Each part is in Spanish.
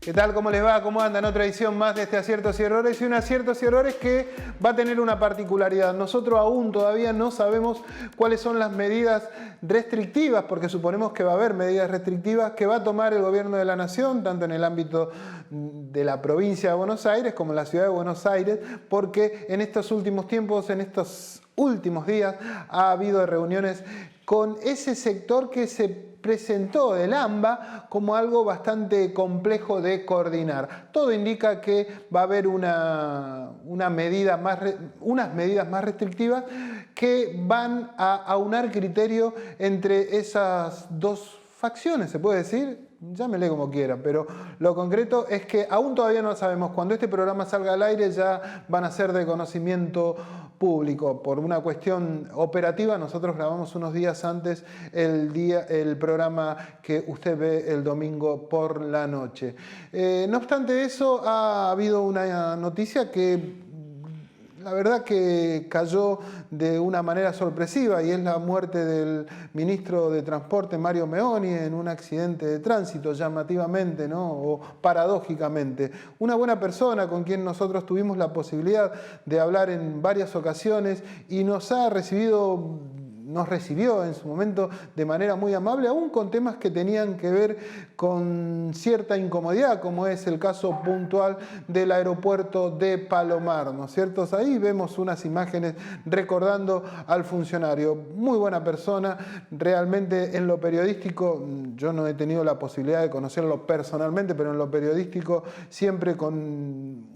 ¿Qué tal? ¿Cómo les va? ¿Cómo andan? Otra edición más de este Aciertos y Errores. Y un Aciertos y Errores que va a tener una particularidad. Nosotros aún todavía no sabemos cuáles son las medidas restrictivas, porque suponemos que va a haber medidas restrictivas que va a tomar el gobierno de la nación, tanto en el ámbito de la provincia de Buenos Aires como en la ciudad de Buenos Aires, porque en estos últimos tiempos, en estos últimos días, ha habido reuniones con ese sector que se presentó del AMBA como algo bastante complejo de coordinar. Todo indica que va a haber unas medidas más restrictivas que van a aunar criterio entre esas dos facciones, se puede decir. Llámele como quiera, pero lo concreto es que aún todavía no sabemos. Cuando este programa salga al aire ya van a ser de conocimiento público. Por una cuestión operativa, nosotros grabamos unos días antes el programa que usted ve el domingo por la noche. No obstante eso, ha habido una noticia que la verdad que cayó de una manera sorpresiva, y es la muerte del ministro de Transporte, Mario Meoni, en un accidente de tránsito, llamativamente, ¿no? O paradójicamente. Una buena persona con quien nosotros tuvimos la posibilidad de hablar en varias ocasiones y nos recibió en su momento de manera muy amable, aún con temas que tenían que ver con cierta incomodidad, como es el caso puntual del aeropuerto de Palomar, ¿no es cierto? Ahí vemos unas imágenes recordando al funcionario. Muy buena persona, realmente en lo periodístico, yo no he tenido la posibilidad de conocerlo personalmente, pero en lo periodístico siempre con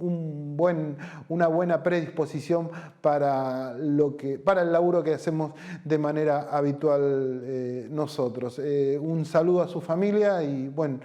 una buena predisposición para el laburo que hacemos de manera habitual nosotros. Un saludo a su familia y bueno,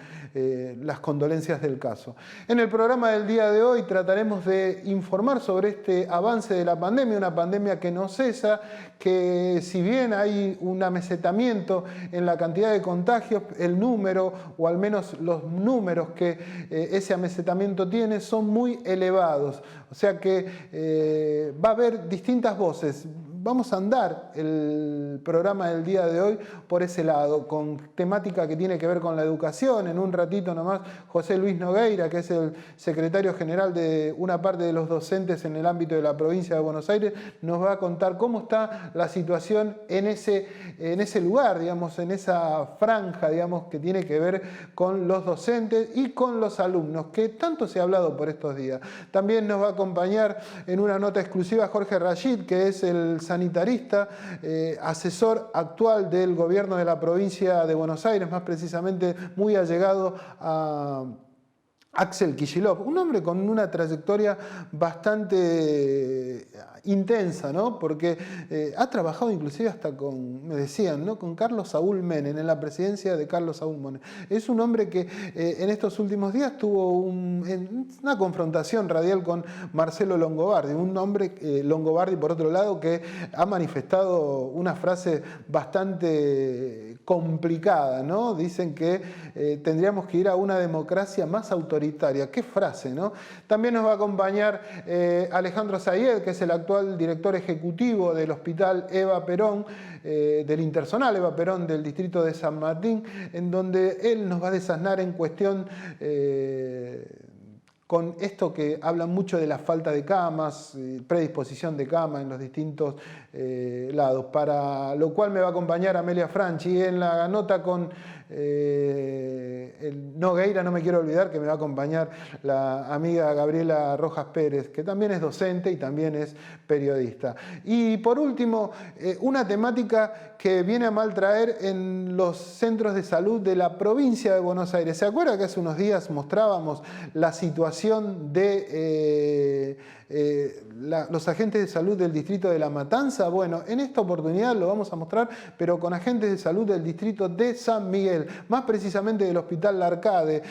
las condolencias del caso. En el programa del día de hoy trataremos de informar sobre este avance de la pandemia, una pandemia que no cesa, que si bien hay un amesetamiento en la cantidad de contagios, el número, o al menos los números que ese amesetamiento tiene, son muy elevados. O sea que va a haber distintas voces. Vamos a andar el programa del día de hoy por ese lado, con temática que tiene que ver con la educación. En un ratito nomás, José Luis Nogueira, que es el secretario general de una parte de los docentes en el ámbito de la provincia de Buenos Aires, nos va a contar cómo está la situación en ese lugar, digamos, en esa franja, digamos, que tiene que ver con los docentes y con los alumnos, que tanto se ha hablado por estos días. También nos va a acompañar en una nota exclusiva Jorge Rashid, que es el sanitarista, asesor actual del gobierno de la provincia de Buenos Aires, más precisamente muy allegado a Axel Kicillof, un hombre con una trayectoria bastante intensa, ¿no? Porque ha trabajado inclusive hasta me decían, ¿no? Con Carlos Saúl Menem, en la presidencia de Carlos Saúl Menem. Es un hombre que en estos últimos días tuvo una confrontación radial con Marcelo Longobardi, un hombre, Longobardi por otro lado, que ha manifestado una frase bastante complicada, ¿no? Dicen que tendríamos que ir a una democracia más autoritaria. Qué frase, ¿no? También nos va a acompañar Alejandro Zayed, que es el actual director ejecutivo del Hospital Eva Perón, del Intersonal Eva Perón del distrito de San Martín, en donde él nos va a desasnar en cuestión con esto que hablan mucho de la falta de camas, predisposición de camas en los distintos lados, para lo cual me va a acompañar Amelia Franchi. En la nota con el Nogueira no me quiero olvidar que me va a acompañar la amiga Gabriela Rojas Pérez, que también es docente y también es periodista. Y por último, una temática que viene a mal traer en los centros de salud de la provincia de Buenos Aires. ¿Se acuerda que hace unos días mostrábamos la situación de los agentes de salud del distrito de La Matanza? Bueno, en esta oportunidad lo vamos a mostrar, pero con agentes de salud del distrito de San Miguel, más precisamente del Hospital Larcade.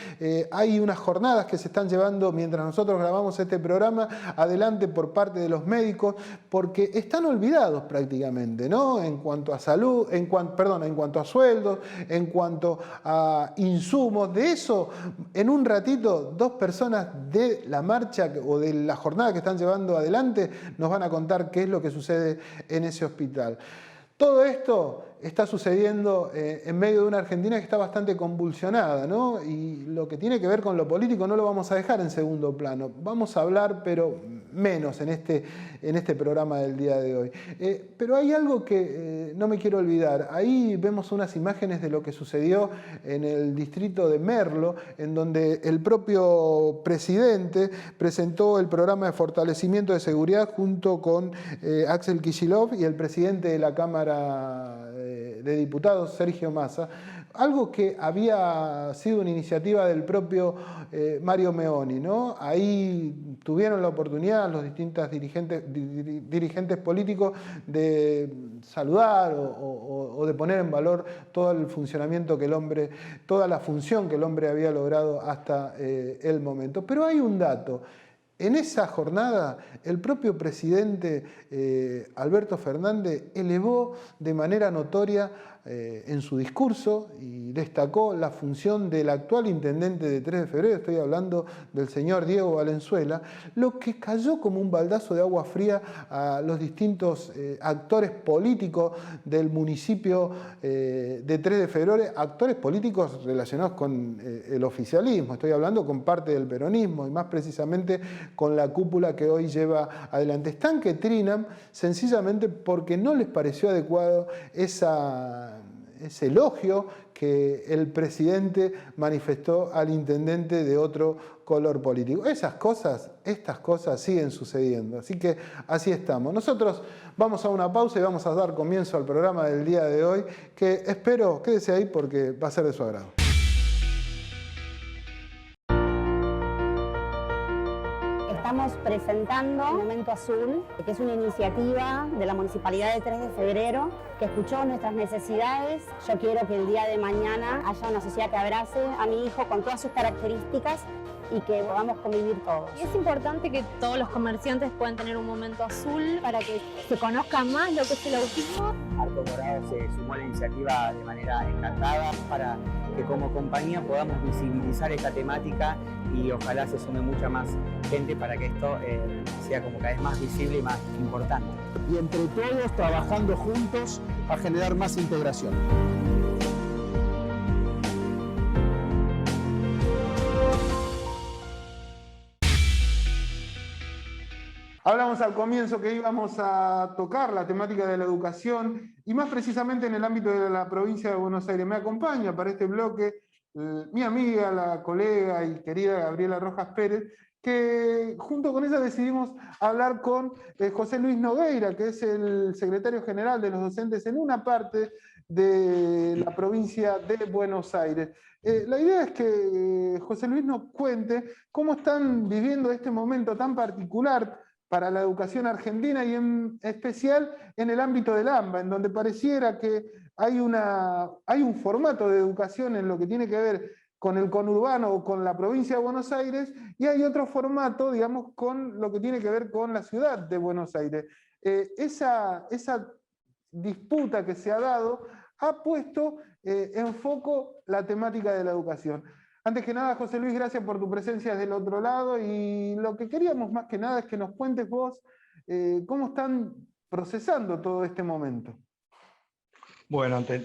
Hay unas jornadas que se están llevando mientras nosotros grabamos este programa adelante por parte de los médicos, porque están olvidados prácticamente, ¿no? En cuanto a salud, en cuanto a sueldos, en cuanto a insumos. De eso, en un ratito, dos personas de la marcha o de la jornada que están llevando adelante nos van a contar qué es lo que sucede en ese hospital. Todo esto está sucediendo en medio de una Argentina que está bastante convulsionada, ¿no? Y lo que tiene que ver con lo político no lo vamos a dejar en segundo plano. Vamos a hablar, pero menos en este programa del día de hoy. Pero hay algo que no me quiero olvidar. Ahí vemos unas imágenes de lo que sucedió en el distrito de Merlo, en donde el propio presidente presentó el programa de fortalecimiento de seguridad junto con Axel Kicillof y el presidente de la Cámara de Diputados, Sergio Massa, algo que había sido una iniciativa del propio Mario Meoni, ¿no? Ahí tuvieron la oportunidad los distintos dirigentes políticos de saludar o de poner en valor todo el funcionamiento que el hombre, toda la función que el hombre había logrado hasta el momento. Pero hay un dato. En esa jornada, el propio presidente Alberto Fernández elevó de manera notoria en su discurso y destacó la función del actual intendente de 3 de febrero, estoy hablando del señor Diego Valenzuela, lo que cayó como un baldazo de agua fría a los distintos actores políticos del municipio de 3 de febrero, actores políticos relacionados con el oficialismo, estoy hablando con parte del peronismo y más precisamente con la cúpula que hoy lleva adelante. Están que trinan sencillamente porque no les pareció adecuado ese elogio que el presidente manifestó al intendente de otro color político. Estas cosas siguen sucediendo, así que así estamos. Nosotros vamos a una pausa y vamos a dar comienzo al programa del día de hoy, que espero, quédese ahí porque va a ser de su agrado. Estamos presentando Momento Azul, que es una iniciativa de la Municipalidad de 3 de febrero que escuchó nuestras necesidades. Yo quiero que el día de mañana haya una sociedad que abrace a mi hijo con todas sus características y que podamos convivir todos. Y es importante que todos los comerciantes puedan tener un momento azul para que se conozca más lo que es el autismo. Arco Morado se sumó a la iniciativa de manera encantada para que como compañía podamos visibilizar esta temática y ojalá se sume mucha más gente para que esto sea como cada vez más visible y más importante. Y entre todos trabajando juntos a generar más integración. Hablamos al comienzo que íbamos a tocar la temática de la educación y más precisamente en el ámbito de la provincia de Buenos Aires. Me acompaña para este bloque mi amiga, la colega y querida Gabriela Rojas Pérez, que junto con ella decidimos hablar con José Luis Nogueira, que es el secretario general de los docentes en una parte de la provincia de Buenos Aires. La idea es que José Luis nos cuente cómo están viviendo este momento tan particular para la educación argentina y en especial en el ámbito del AMBA, en donde pareciera que hay un formato de educación en lo que tiene que ver con el conurbano o con la provincia de Buenos Aires, y hay otro formato, digamos, con lo que tiene que ver con la ciudad de Buenos Aires. Esa disputa que se ha dado ha puesto en foco la temática de la educación. Antes que nada, José Luis, gracias por tu presencia desde el otro lado, y lo que queríamos más que nada es que nos cuentes vos cómo están procesando todo este momento. Bueno, te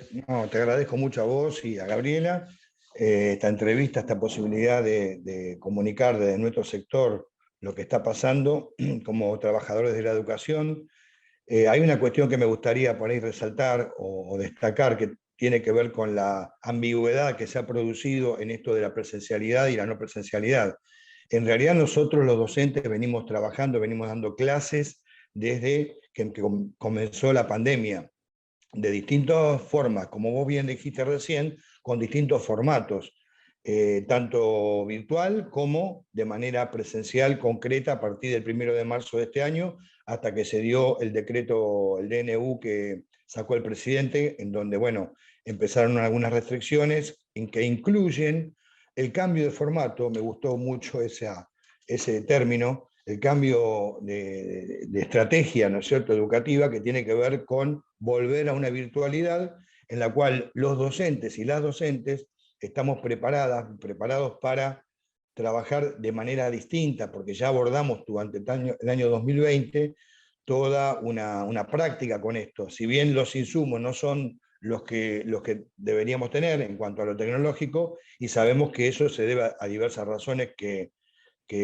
agradezco mucho a vos y a Gabriela esta entrevista, esta posibilidad de comunicar desde nuestro sector lo que está pasando como trabajadores de la educación. Hay una cuestión que me gustaría por ahí resaltar o destacar que tiene que ver con la ambigüedad que se ha producido en esto de la presencialidad y la no presencialidad. En realidad nosotros los docentes venimos trabajando, venimos dando clases desde que comenzó la pandemia, de distintas formas, como vos bien dijiste recién, con distintos formatos, tanto virtual como de manera presencial concreta a partir del 1 de marzo de este año, hasta que se dio el decreto, el DNU que sacó el presidente, en donde, bueno, empezaron algunas restricciones en que incluyen el cambio de formato. Me gustó mucho ese término, el cambio de estrategia, ¿no es cierto?, educativa, que tiene que ver con volver a una virtualidad en la cual los docentes y las docentes estamos preparados para trabajar de manera distinta, porque ya abordamos durante el año 2020 toda una práctica con esto. Si bien los insumos no son los que deberíamos tener en cuanto a lo tecnológico, y sabemos que eso se debe a diversas razones, que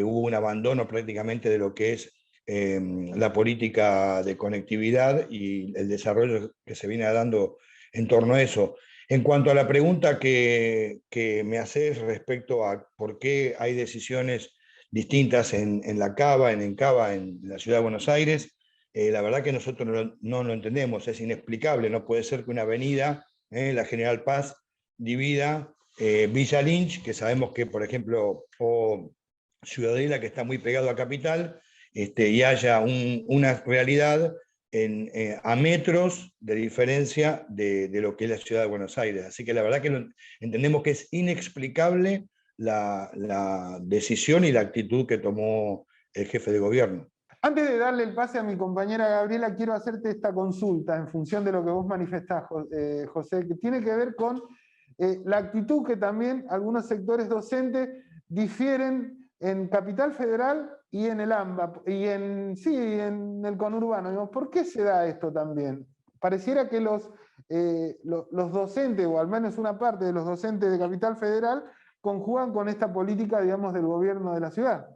hubo un abandono prácticamente de lo que es la política de conectividad y el desarrollo que se viene dando en torno a eso. En cuanto a la pregunta que me haces respecto a por qué hay decisiones distintas en la Cava, en Encava, en la Ciudad de Buenos Aires, la verdad que nosotros no lo entendemos, es inexplicable. No puede ser que una avenida, la General Paz, divida Villa Lynch, que sabemos que, por ejemplo, o Ciudadela, que está muy pegado a Capital, y haya una realidad a metros de diferencia de lo que es la Ciudad de Buenos Aires. Así que la verdad que entendemos que es inexplicable la decisión y la actitud que tomó el jefe de gobierno. Antes de darle el pase a mi compañera Gabriela, quiero hacerte esta consulta en función de lo que vos manifestás, José, que tiene que ver con la actitud que también algunos sectores docentes difieren en Capital Federal y en el AMBA, y en el conurbano. Digamos, ¿por qué se da esto también? Pareciera que los docentes, o al menos una parte de los docentes de Capital Federal, conjugan con esta política, digamos, del gobierno de la ciudad.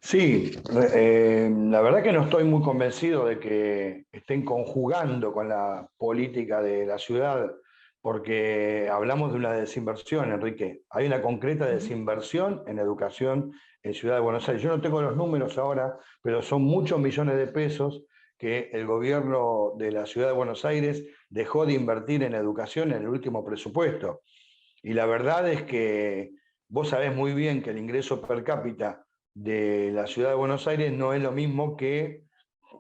Sí, la verdad que no estoy muy convencido de que estén conjugando con la política de la ciudad, porque hablamos de una desinversión, Enrique. Hay una concreta desinversión en educación en Ciudad de Buenos Aires. Yo no tengo los números ahora, pero son muchos millones de pesos que el gobierno de la Ciudad de Buenos Aires dejó de invertir en educación en el último presupuesto. Y la verdad es que vos sabés muy bien que el ingreso per cápita de la Ciudad de Buenos Aires no es lo mismo que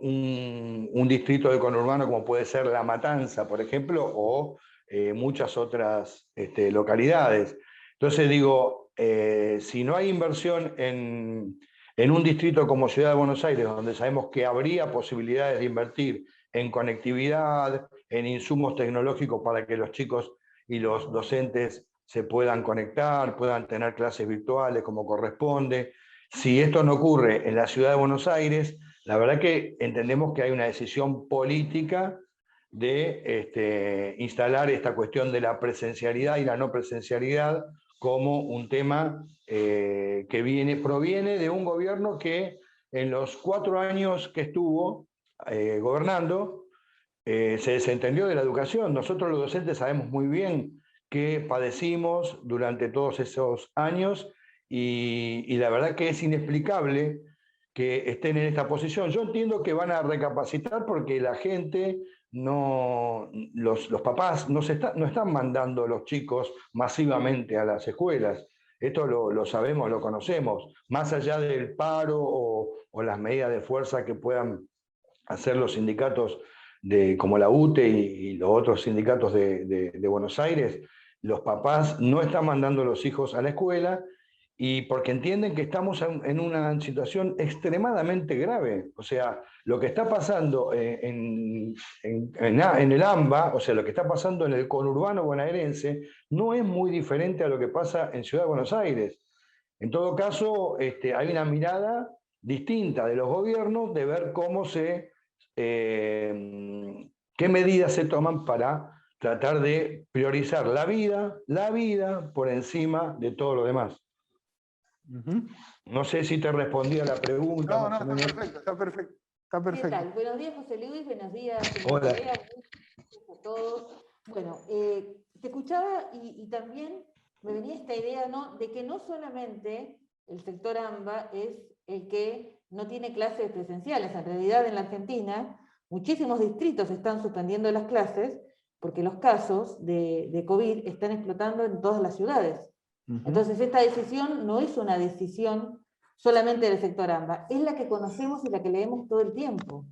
un distrito de conurbano como puede ser La Matanza, por ejemplo, o muchas otras localidades. Entonces digo, si no hay inversión en un distrito como Ciudad de Buenos Aires, donde sabemos que habría posibilidades de invertir en conectividad, en insumos tecnológicos para que los chicos y los docentes se puedan conectar, puedan tener clases virtuales como corresponde. Si esto no ocurre en la Ciudad de Buenos Aires, la verdad que entendemos que hay una decisión política de instalar esta cuestión de la presencialidad y la no presencialidad como un tema que proviene de un gobierno que en los 4 años que estuvo gobernando se desentendió de la educación. Nosotros los docentes sabemos muy bien que padecimos durante todos esos años y la verdad que es inexplicable que estén en esta posición. Yo entiendo que van a recapacitar porque la gente, los papás no están mandando a los chicos masivamente a las escuelas. Esto lo sabemos, lo conocemos. Más allá del paro o las medidas de fuerza que puedan hacer los sindicatos como la UTE y los otros sindicatos de Buenos Aires, los papás no están mandando a los hijos a la escuela y porque entienden que estamos en una situación extremadamente grave. O sea, lo que está pasando en el AMBA, o sea, lo que está pasando en el conurbano bonaerense, no es muy diferente a lo que pasa en Ciudad de Buenos Aires. En todo caso, hay una mirada distinta de los gobiernos de ver qué medidas se toman para tratar de priorizar la vida por encima de todo lo demás. No sé si te respondí a la pregunta. No, está perfecto. ¿Qué tal? Buenos días, José Luis, buenos días. Hola. A todos. Bueno, te escuchaba y también me venía esta idea, ¿no?, de que no solamente el sector AMBA es el que no tiene clases presenciales. En realidad, en la Argentina, muchísimos distritos están suspendiendo las clases porque los casos de COVID están explotando en todas las ciudades. Entonces, esta decisión no es una decisión solamente del sector AMBA, es la que conocemos y la que leemos todo el tiempo.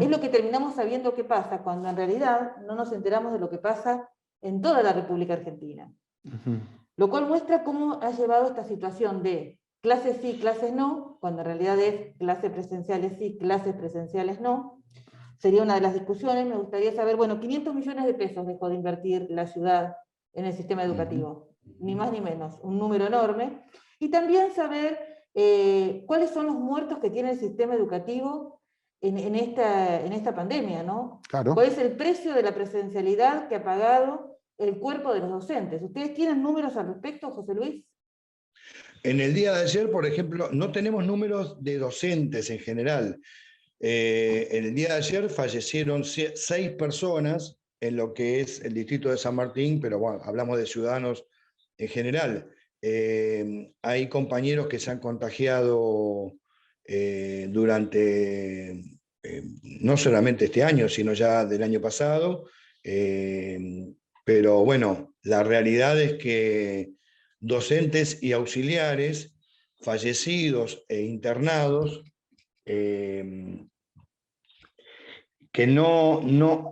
Es lo que terminamos sabiendo que pasa, cuando en realidad no nos enteramos de lo que pasa en toda la República Argentina. Lo cual muestra cómo ha llevado esta situación de clases sí, clases no, cuando en realidad es clases presenciales sí, clases presenciales no. Sería una de las discusiones. Me gustaría saber, bueno, 500 millones de pesos dejó de invertir la ciudad en el sistema educativo, ni más ni menos, un número enorme. Y también saber ¿cuáles son los muertos que tiene el sistema educativo en esta pandemia, ¿no? Claro. ¿Cuál es el precio de la presencialidad que ha pagado el cuerpo de los docentes? ¿Ustedes tienen números al respecto, José Luis? En el día de ayer, por ejemplo, no tenemos números de docentes en general. En el día de ayer fallecieron 6 personas en lo que es el distrito de San Martín, pero bueno, hablamos de ciudadanos en general. Hay compañeros que se han contagiado durante, no solamente este año, sino ya del año pasado. Pero bueno, la realidad es que docentes y auxiliares fallecidos e internados, que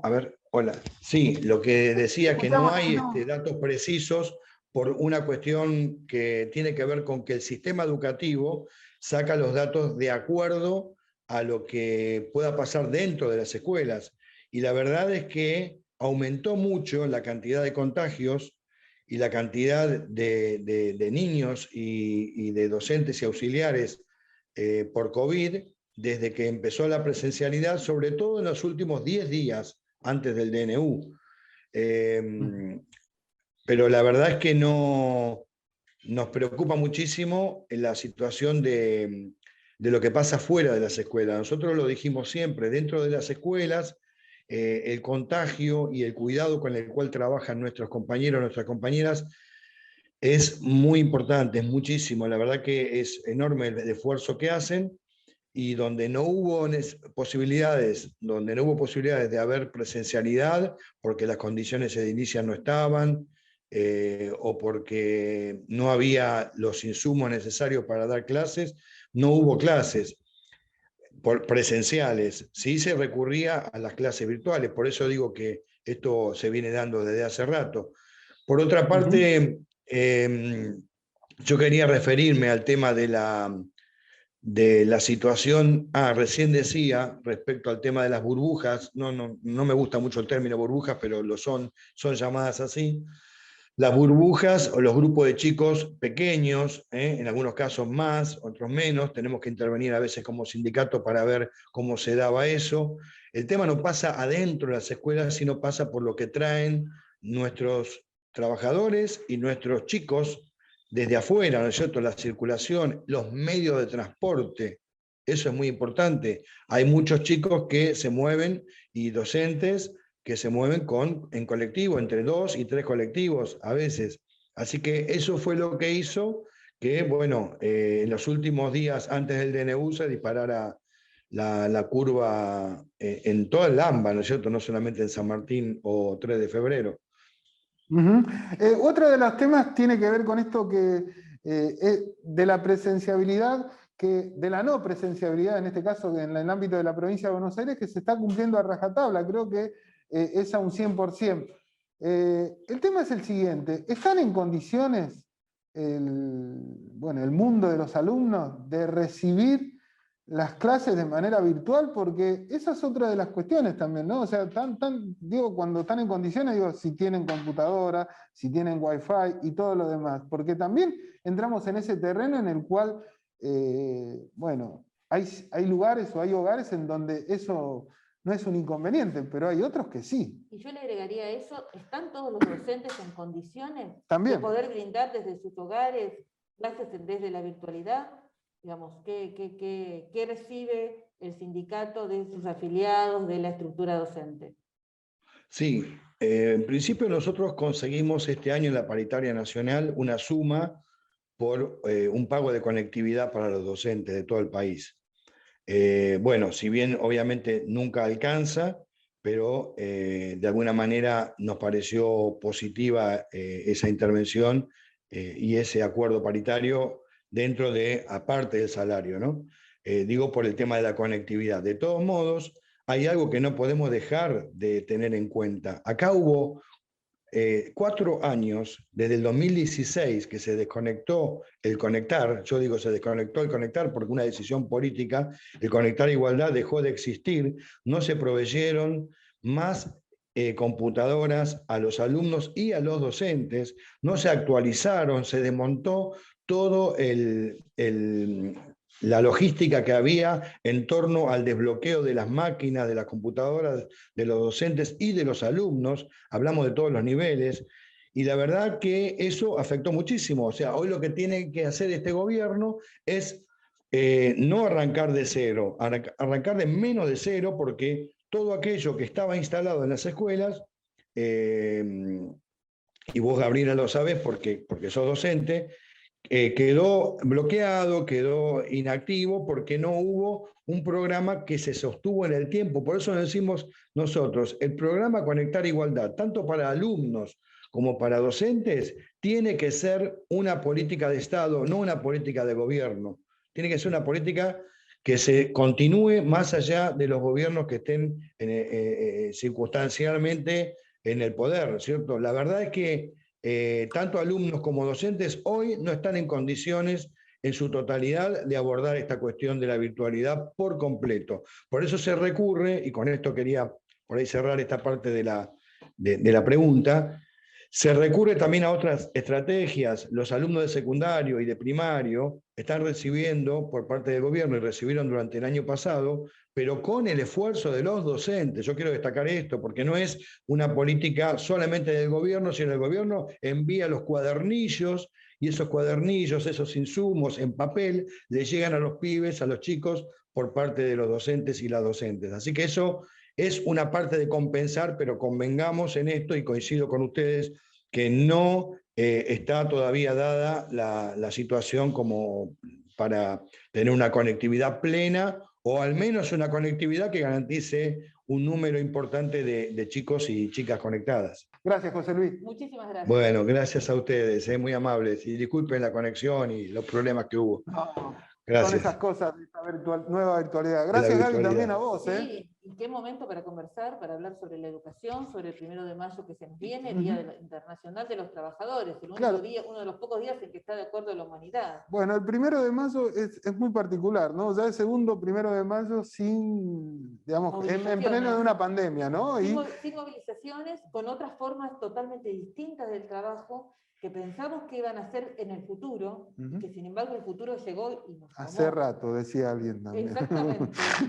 a ver, hola, sí, lo que decía que no hay datos precisos por una cuestión que tiene que ver con que el sistema educativo saca los datos de acuerdo a lo que pueda pasar dentro de las escuelas. Y la verdad es que aumentó mucho la cantidad de contagios y la cantidad de niños y de docentes y auxiliares por COVID desde que empezó la presencialidad, sobre todo en los últimos 10 días antes del DNU. Pero la verdad es que nos preocupa muchísimo la situación de lo que pasa fuera de las escuelas. Nosotros lo dijimos siempre, dentro de las escuelas, el contagio y el cuidado con el cual trabajan nuestros compañeros, nuestras compañeras, es muy importante, es muchísimo. La verdad que es enorme el esfuerzo que hacen, y donde no hubo posibilidades de haber presencialidad, porque las condiciones de inicio no estaban, o porque no había los insumos necesarios para dar clases, no hubo clases presenciales. Sí se recurría a las clases virtuales, por eso digo que esto se viene dando desde hace rato. Por otra parte, yo quería referirme al tema de la situación, recién decía, respecto al tema de las burbujas, no me gusta mucho el término burbujas, pero son llamadas así. Las burbujas o los grupos de chicos pequeños, en algunos casos más, otros menos, tenemos que intervenir a veces como sindicato para ver cómo se daba eso. El tema no pasa adentro de las escuelas, sino pasa por lo que traen nuestros trabajadores y nuestros chicos desde afuera, ¿no es cierto? La circulación, los medios de transporte, eso es muy importante. Hay muchos chicos que se mueven y docentes que se mueven en colectivo, entre 2 y 3 colectivos a veces. Así que eso fue lo que hizo que, bueno, en los últimos días antes del DNU se disparara la curva en toda el AMBA, ¿no es cierto? No solamente en San Martín o 3 de febrero. Otro de los temas tiene que ver con esto de la presenciabilidad, de la no presenciabilidad, en este caso en el ámbito de la provincia de Buenos Aires, que se está cumpliendo a rajatabla, creo que es a un 100%. El tema es el siguiente: ¿están en condiciones el mundo de los alumnos de recibir las clases de manera virtual? Porque esa es otra de las cuestiones también, ¿no? O sea, cuando están en condiciones, digo, si tienen computadora, si tienen wifi y todo lo demás, porque también entramos en ese terreno en el cual, hay lugares o hay hogares en donde eso no es un inconveniente, pero hay otros que sí. Y yo le agregaría a eso: ¿están todos los docentes en condiciones también de poder brindar desde sus hogares clases desde la virtualidad? Digamos, ¿qué recibe el sindicato de sus afiliados, de la estructura docente? Sí, en principio nosotros conseguimos este año en la paritaria nacional una suma por un pago de conectividad para los docentes de todo el país. Bueno, si bien obviamente nunca alcanza, pero de alguna manera nos pareció positiva esa intervención y ese acuerdo paritario dentro de, aparte del salario, ¿no? Digo por el tema de la conectividad. De todos modos, hay algo que no podemos dejar de tener en cuenta. Acá hubo 4 años, desde el 2016, que se desconectó el conectar. Yo digo se desconectó el conectar porque una decisión política, el conectar igualdad dejó de existir, no se proveyeron más computadoras a los alumnos y a los docentes, no se actualizaron, se desmontó todo la logística que había en torno al desbloqueo de las máquinas, de las computadoras, de los docentes y de los alumnos, hablamos de todos los niveles, y la verdad que eso afectó muchísimo. O sea, hoy lo que tiene que hacer este gobierno es no arrancar de cero, arrancar de menos de cero, porque todo aquello que estaba instalado en las escuelas, y vos, Gabriela, lo sabés porque sos docente, quedó bloqueado, quedó inactivo, porque no hubo un programa que se sostuvo en el tiempo. Por eso decimos nosotros, el programa Conectar Igualdad, tanto para alumnos como para docentes, tiene que ser una política de Estado, no una política de gobierno. Tiene que ser una política que se continúe más allá de los gobiernos que estén circunstancialmente en el poder, ¿cierto? La verdad es que tanto alumnos como docentes hoy no están en condiciones en su totalidad de abordar esta cuestión de la virtualidad por completo. Por eso se recurre, y con esto quería por ahí cerrar esta parte de la pregunta, se recurre también a otras estrategias. Los alumnos de secundario y de primario están recibiendo por parte del gobierno, y recibieron durante el año pasado, pero con el esfuerzo de los docentes. Yo quiero destacar esto, porque no es una política solamente del gobierno, sino el gobierno envía los cuadernillos, y esos cuadernillos, esos insumos en papel, le llegan a los pibes, a los chicos, por parte de los docentes y las docentes. Así que eso es una parte de compensar, pero convengamos en esto, y coincido con ustedes, que no está todavía dada la situación como para tener una conectividad plena, o al menos una conectividad que garantice un número importante de chicos y chicas conectadas. Gracias, José Luis. Muchísimas gracias. Bueno, gracias a ustedes, muy amables, y disculpen la conexión y los problemas que hubo. No, Gracias. son esas cosas de esta nueva virtualidad. Gracias, Gaby, también a vos. Sí, y qué momento para conversar, para hablar sobre la educación, sobre el 1 de mayo que se nos viene, Día Internacional de los Trabajadores, el único día, uno de los pocos días en que está de acuerdo a la humanidad. Bueno, el 1 de mayo es muy particular, ¿no? Ya el segundo 1 de mayo sin, digamos, en pleno de una pandemia, ¿no? Sin movilizaciones, con otras formas totalmente distintas del trabajo, que pensamos que iban a ser en el futuro, que sin embargo el futuro llegó y nos tomó. Hace rato, decía alguien también.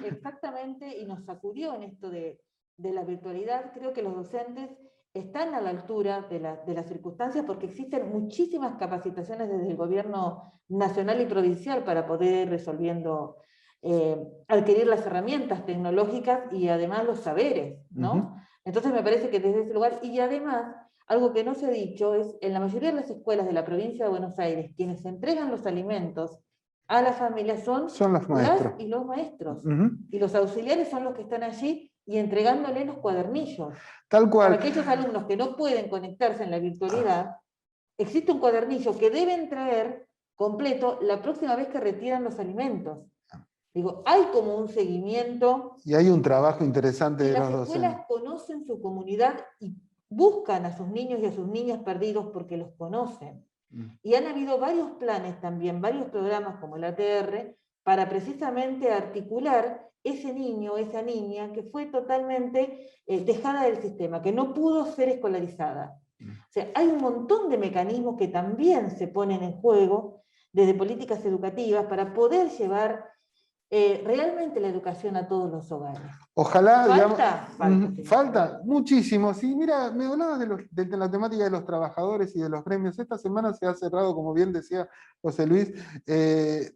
Exactamente, y nos sacudió en esto de la virtualidad. Creo que los docentes están a la altura de las circunstancias, porque existen muchísimas capacitaciones desde el gobierno nacional y provincial para poder ir resolviendo, adquirir las herramientas tecnológicas y además los saberes, ¿no? Entonces me parece que desde ese lugar, y además, algo que no se ha dicho es, en la mayoría de las escuelas de la provincia de Buenos Aires, quienes entregan los alimentos a las familias son los maestros. Y los maestros. Y los auxiliares son los que están allí y entregándoles los cuadernillos. Tal cual. Para aquellos alumnos que no pueden conectarse en la virtualidad, existe un cuadernillo que deben traer completo la próxima vez que retiran los alimentos. Digo, hay como un seguimiento. Y hay un trabajo interesante de los docentes. Las escuelas conocen su comunidad y buscan a sus niños y a sus niñas perdidos porque los conocen. Y han habido varios planes también, varios programas como el ATR, para precisamente articular ese niño, esa niña que fue totalmente dejada del sistema, que no pudo ser escolarizada. O sea, hay un montón de mecanismos que también se ponen en juego desde políticas educativas para poder llevar realmente la educación a todos los hogares. Ojalá, falta muchísimo. Sí, mira, me hablabas de la temática de los trabajadores y de los gremios. Esta semana se ha cerrado, como bien decía José Luis,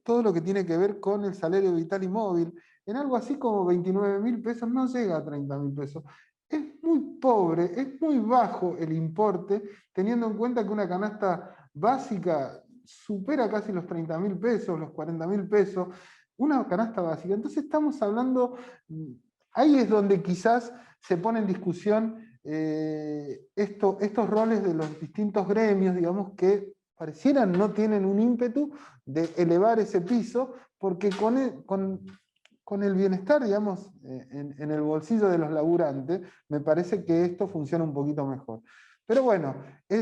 todo lo que tiene que ver con el salario vital y móvil, en algo así como 29.000 pesos, no llega a 30.000 pesos. Es muy pobre, es muy bajo el importe, teniendo en cuenta que una canasta básica supera casi los 30.000 pesos, los 40.000 pesos. Una canasta básica. Entonces estamos hablando, ahí es donde quizás se pone en discusión estos roles de los distintos gremios, digamos, que parecieran no tienen un ímpetu de elevar ese piso, porque con el bienestar, digamos, en el bolsillo de los laburantes, me parece que esto funciona un poquito mejor. Pero bueno,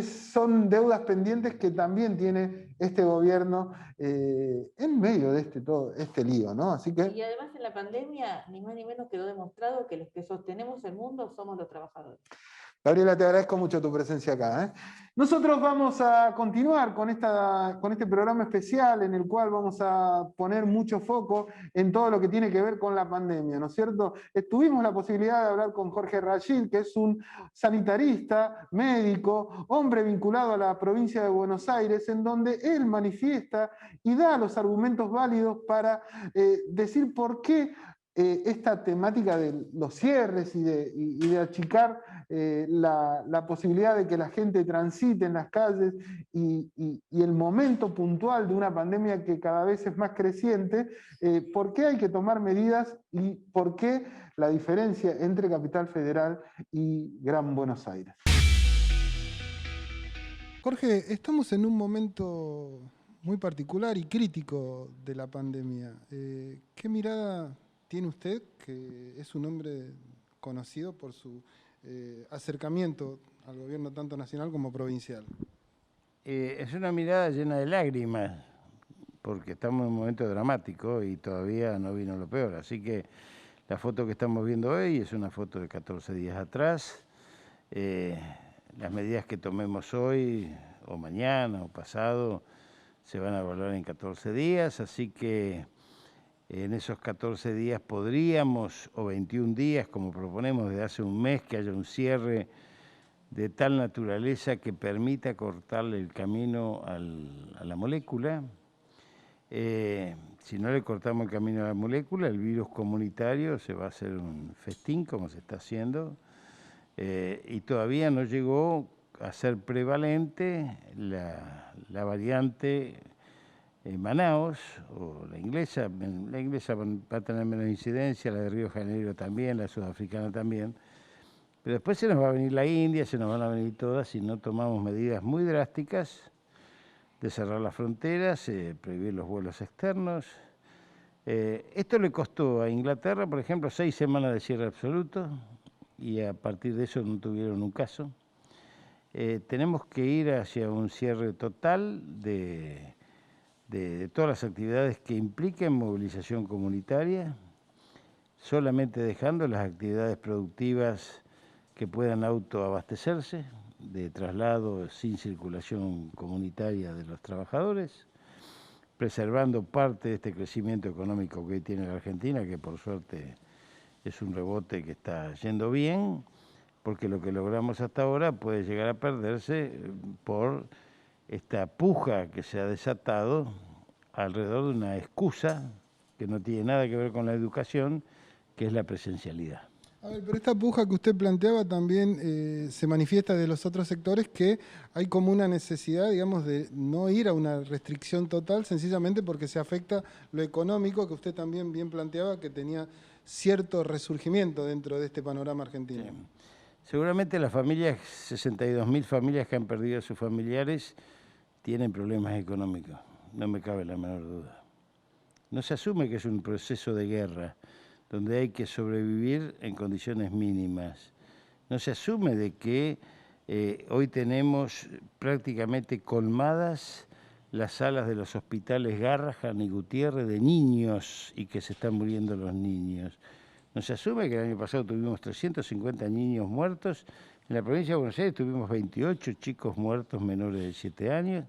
son deudas pendientes que también tiene este gobierno en medio de todo este lío, ¿no? Así que... Y además en la pandemia, ni más ni menos quedó demostrado que los que sostenemos el mundo somos los trabajadores. Gabriela, te agradezco mucho tu presencia acá, ¿eh? Nosotros vamos a continuar con este programa especial en el cual vamos a poner mucho foco en todo lo que tiene que ver con la pandemia, ¿no es cierto? Tuvimos la posibilidad de hablar con Jorge Rachid, que es un sanitarista, médico, hombre vinculado a la provincia de Buenos Aires, en donde él manifiesta y da los argumentos válidos para decir por qué esta temática de los cierres y de achicar la posibilidad de que la gente transite en las calles y el momento puntual de una pandemia que cada vez es más creciente, ¿por qué hay que tomar medidas y por qué la diferencia entre Capital Federal y Gran Buenos Aires? Jorge, estamos en un momento muy particular y crítico de la pandemia. ¿Qué mirada tiene usted, que es un hombre conocido por su acercamiento al gobierno tanto nacional como provincial? Es una mirada llena de lágrimas, porque estamos en un momento dramático y todavía no vino lo peor. Así que la foto que estamos viendo hoy es una foto de 14 días atrás. Las medidas que tomemos hoy, o mañana, o pasado, se van a evaluar en 14 días, así que en esos 14 días podríamos, o 21 días, como proponemos desde hace un mes, que haya un cierre de tal naturaleza que permita cortarle el camino a la molécula. Si no le cortamos el camino a la molécula, el virus comunitario se va a hacer un festín, como se está haciendo, y todavía no llegó a ser prevalente la variante Manaus, o la inglesa va a tener menos incidencia, la de Río de Janeiro también, la sudafricana también, pero después se nos va a venir la India, se nos van a venir todas si no tomamos medidas muy drásticas de cerrar las fronteras, prohibir los vuelos externos. Esto le costó a Inglaterra, por ejemplo, 6 semanas de cierre absoluto, y a partir de eso no tuvieron un caso. Tenemos que ir hacia un cierre total de todas las actividades que impliquen movilización comunitaria, solamente dejando las actividades productivas que puedan autoabastecerse, de traslado sin circulación comunitaria de los trabajadores, preservando parte de este crecimiento económico que hoy tiene la Argentina, que por suerte es un rebote que está yendo bien, porque lo que logramos hasta ahora puede llegar a perderse por esta puja que se ha desatado alrededor de una excusa que no tiene nada que ver con la educación, que es la presencialidad. A ver, pero esta puja que usted planteaba también se manifiesta de los otros sectores, que hay como una necesidad, digamos, de no ir a una restricción total, sencillamente porque se afecta lo económico, que usted también bien planteaba, que tenía cierto resurgimiento dentro de este panorama argentino. Sí. Seguramente las familias, 62.000 familias que han perdido a sus familiares, tienen problemas económicos, no me cabe la menor duda. No se asume que es un proceso de guerra, donde hay que sobrevivir en condiciones mínimas. No se asume de que hoy tenemos prácticamente colmadas las salas de los hospitales Garrahan y Gutiérrez de niños y que se están muriendo los niños. No se asume que el año pasado tuvimos 350 niños muertos. En la provincia de Buenos Aires tuvimos 28 chicos muertos menores de 7 años.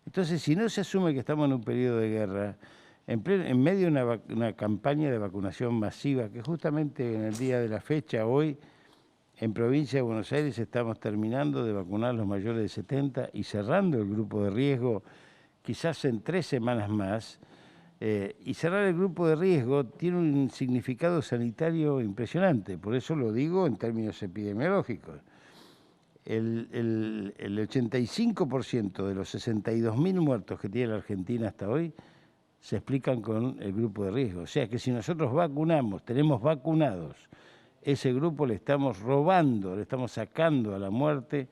Entonces, si no se asume que estamos en un periodo de guerra, en medio de una campaña de vacunación masiva, que justamente en el día de la fecha, hoy, en provincia de Buenos Aires estamos terminando de vacunar a los mayores de 70 y cerrando el grupo de riesgo, quizás en 3 semanas más. Y cerrar el grupo de riesgo tiene un significado sanitario impresionante, por eso lo digo en términos epidemiológicos. El 85% de los 62.000 muertos que tiene la Argentina hasta hoy se explican con el grupo de riesgo. O sea que si nosotros vacunamos, tenemos vacunados, ese grupo le estamos robando, le estamos sacando a la muerte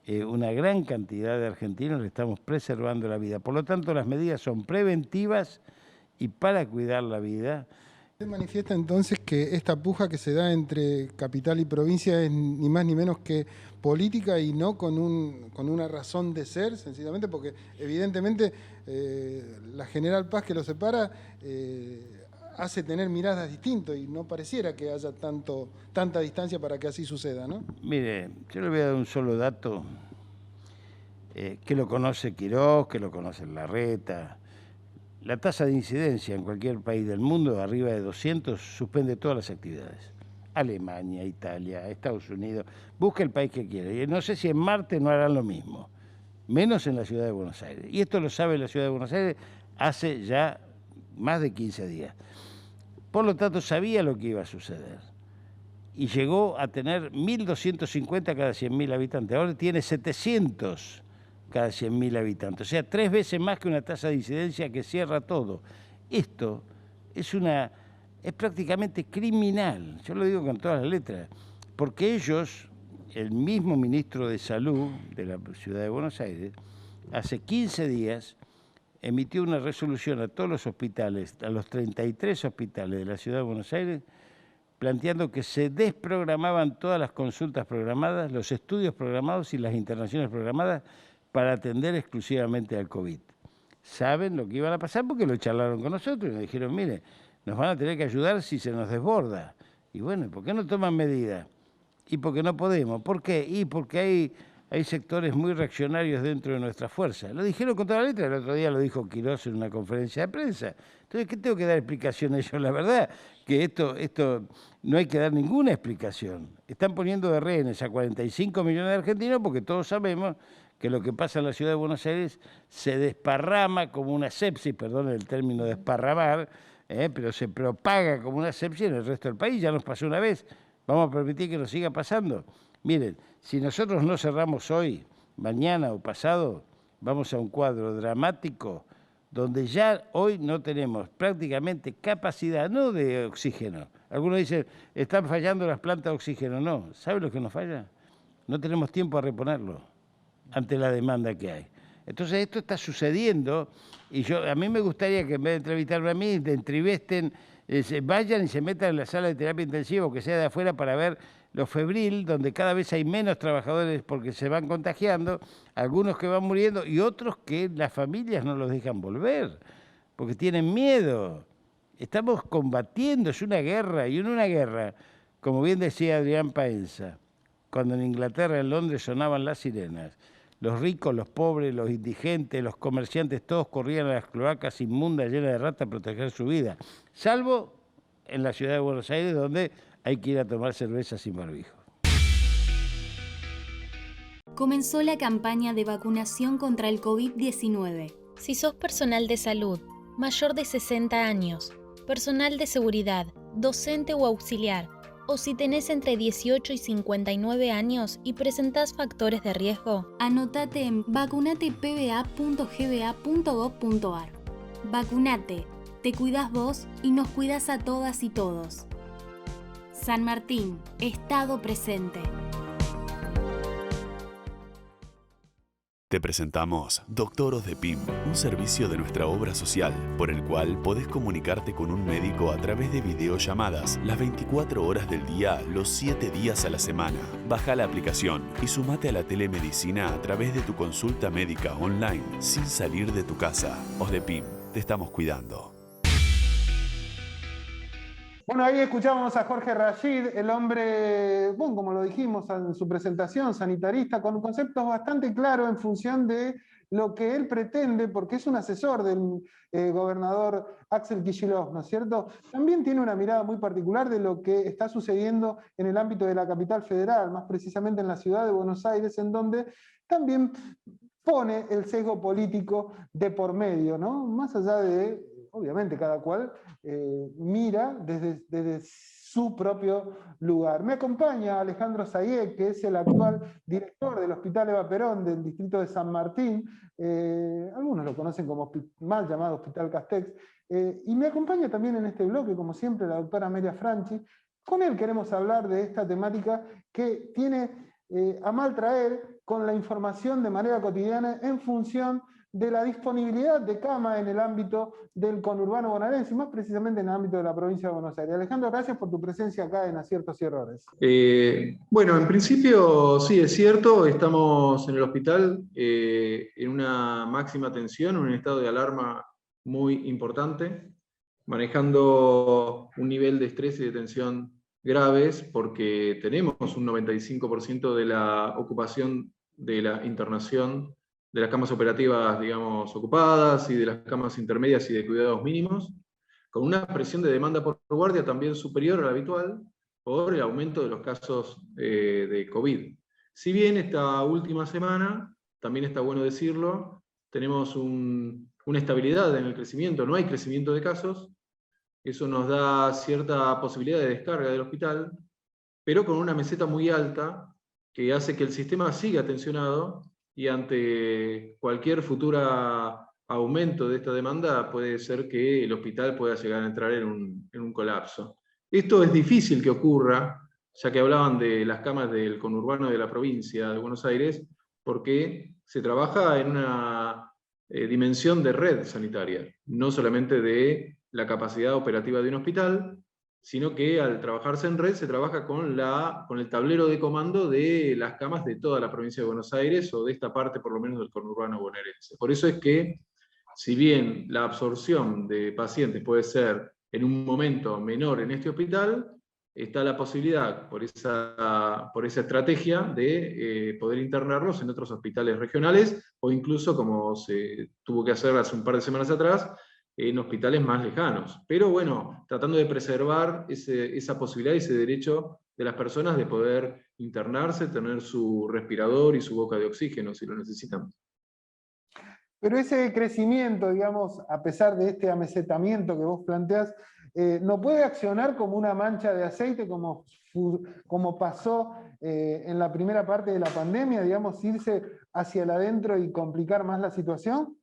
una gran cantidad de argentinos, le estamos preservando la vida. Por lo tanto, las medidas son preventivas y para cuidar la vida. Se manifiesta entonces que esta puja que se da entre capital y provincia es ni más ni menos que política y no con una razón de ser, sencillamente porque evidentemente la General Paz que lo separa hace tener miradas distintas y no pareciera que haya tanta distancia para que así suceda, ¿no? Mire, yo le voy a dar un solo dato que lo conoce Quirós, que lo conoce Larreta. La tasa de incidencia en cualquier país del mundo, arriba de 200, suspende todas las actividades. Alemania, Italia, Estados Unidos, busque el país que quiera. Y no sé si en Marte no harán lo mismo, menos en la ciudad de Buenos Aires. Y esto lo sabe la ciudad de Buenos Aires hace ya más de 15 días. Por lo tanto, sabía lo que iba a suceder. Y llegó a tener 1.250 cada 100.000 habitantes. Ahora tiene 700 cada 100.000 habitantes. O sea, 3 veces más que una tasa de incidencia que cierra todo. Esto es prácticamente criminal. Yo lo digo con todas las letras. Porque ellos, el mismo ministro de Salud de la ciudad de Buenos Aires, hace 15 días emitió una resolución a todos los hospitales, a los 33 hospitales de la ciudad de Buenos Aires, planteando que se desprogramaban todas las consultas programadas, los estudios programados y las internaciones programadas para atender exclusivamente al COVID. Saben lo que iban a pasar porque lo charlaron con nosotros y nos dijeron, mire, nos van a tener que ayudar si se nos desborda. Y bueno, ¿por qué no toman medidas? Y porque no podemos. ¿Por qué? Y porque hay sectores muy reaccionarios dentro de nuestra fuerza. Lo dijeron con toda la letra, el otro día lo dijo Quirós en una conferencia de prensa. Entonces, ¿qué tengo que dar explicaciones yo? La verdad que esto no hay que dar ninguna explicación. Están poniendo de rehenes a 45 millones de argentinos porque todos sabemos que lo que pasa en la ciudad de Buenos Aires se desparrama como una sepsis, perdón el término desparramar, pero se propaga como una sepsis en el resto del país. Ya nos pasó una vez, vamos a permitir que nos siga pasando. Miren, si nosotros no cerramos hoy, mañana o pasado, vamos a un cuadro dramático donde ya hoy no tenemos prácticamente capacidad, no de oxígeno. Algunos dicen, están fallando las plantas de oxígeno. No, ¿sabe lo que nos falla? No tenemos tiempo a reponerlo ante la demanda que hay. Entonces esto está sucediendo y a mí me gustaría que en vez de entrevistarme a mí, entrevisten, vayan y se metan en la sala de terapia intensiva o que sea de afuera para ver lo febril, donde cada vez hay menos trabajadores porque se van contagiando, algunos que van muriendo y otros que las familias no los dejan volver, porque tienen miedo. Estamos combatiendo, es una guerra, y en una guerra, como bien decía Adrián Paenza, cuando en Inglaterra, en Londres, sonaban las sirenas, los ricos, los pobres, los indigentes, los comerciantes, todos corrían a las cloacas inmundas llenas de ratas a proteger su vida, salvo en la ciudad de Buenos Aires, donde hay que ir a tomar cerveza sin barbijo. Comenzó la campaña de vacunación contra el COVID-19. Si sos personal de salud, mayor de 60 años, personal de seguridad, docente o auxiliar, o si tenés entre 18 y 59 años y presentás factores de riesgo, anotate en vacunatepba.gba.gov.ar. Vacunate, te cuidas vos y nos cuidas a todas y todos. San Martín, Estado presente. Te presentamos Doctoros de PIM, un servicio de nuestra obra social, por el cual podés comunicarte con un médico a través de videollamadas las 24 horas del día, los 7 días a la semana. Baja la aplicación y sumate a la telemedicina a través de tu consulta médica online, sin salir de tu casa. OSDEPIM, te estamos cuidando. Bueno, ahí escuchábamos a Jorge Rashid, el hombre, bueno, como lo dijimos en su presentación, sanitarista, con conceptos bastante claros en función de lo que él pretende, porque es un asesor del gobernador Axel Kicillof, ¿no es cierto? También tiene una mirada muy particular de lo que está sucediendo en el ámbito de la capital federal, más precisamente en la ciudad de Buenos Aires, en donde también pone el sesgo político de por medio, ¿no? Más allá de, obviamente, cada cual mira desde su propio lugar. Me acompaña Alejandro Sayek, que es el actual director del Hospital Eva Perón del distrito de San Martín, algunos lo conocen como mal llamado Hospital Castex, y me acompaña también en este bloque, como siempre, la doctora Amelia Franchi. Con él queremos hablar de esta temática que tiene a mal traer con la información de manera cotidiana en función de la disponibilidad de cama en el ámbito del conurbano bonaerense, y más precisamente en el ámbito de la provincia de Buenos Aires. Alejandro, gracias por tu presencia acá en Aciertos y Errores. Bueno, en principio sí, es cierto, estamos en el hospital en una máxima tensión, en un estado de alarma muy importante, manejando un nivel de estrés y de tensión graves, porque tenemos un 95% de la ocupación de la internación, de las camas operativas, digamos, ocupadas, y de las camas intermedias y de cuidados mínimos, con una presión de demanda por guardia también superior a la habitual, por el aumento de los casos de COVID. Si bien esta última semana, también está bueno decirlo, tenemos una estabilidad en el crecimiento, no hay crecimiento de casos, eso nos da cierta posibilidad de descarga del hospital, pero con una meseta muy alta que hace que el sistema siga tensionado, y ante cualquier futura aumento de esta demanda puede ser que el hospital pueda llegar a entrar en un colapso. Esto es difícil que ocurra, ya que hablaban de las camas del conurbano de la provincia de Buenos Aires, porque se trabaja en una dimensión de red sanitaria, no solamente de la capacidad operativa de un hospital, sino que al trabajarse en red se trabaja con el tablero de comando de las camas de toda la provincia de Buenos Aires, o de esta parte por lo menos del conurbano bonaerense. Por eso es que, si bien la absorción de pacientes puede ser en un momento menor en este hospital, está la posibilidad, por esa estrategia, de poder internarlos en otros hospitales regionales, o incluso, como se tuvo que hacer hace un par de semanas atrás, en hospitales más lejanos. Pero bueno, tratando de preservar esa posibilidad y ese derecho de las personas de poder internarse, tener su respirador y su boca de oxígeno si lo necesitan. Pero ese crecimiento, digamos, a pesar de este amesetamiento que vos planteás, ¿no puede accionar como una mancha de aceite, como pasó en la primera parte de la pandemia, digamos, irse hacia el adentro y complicar más la situación?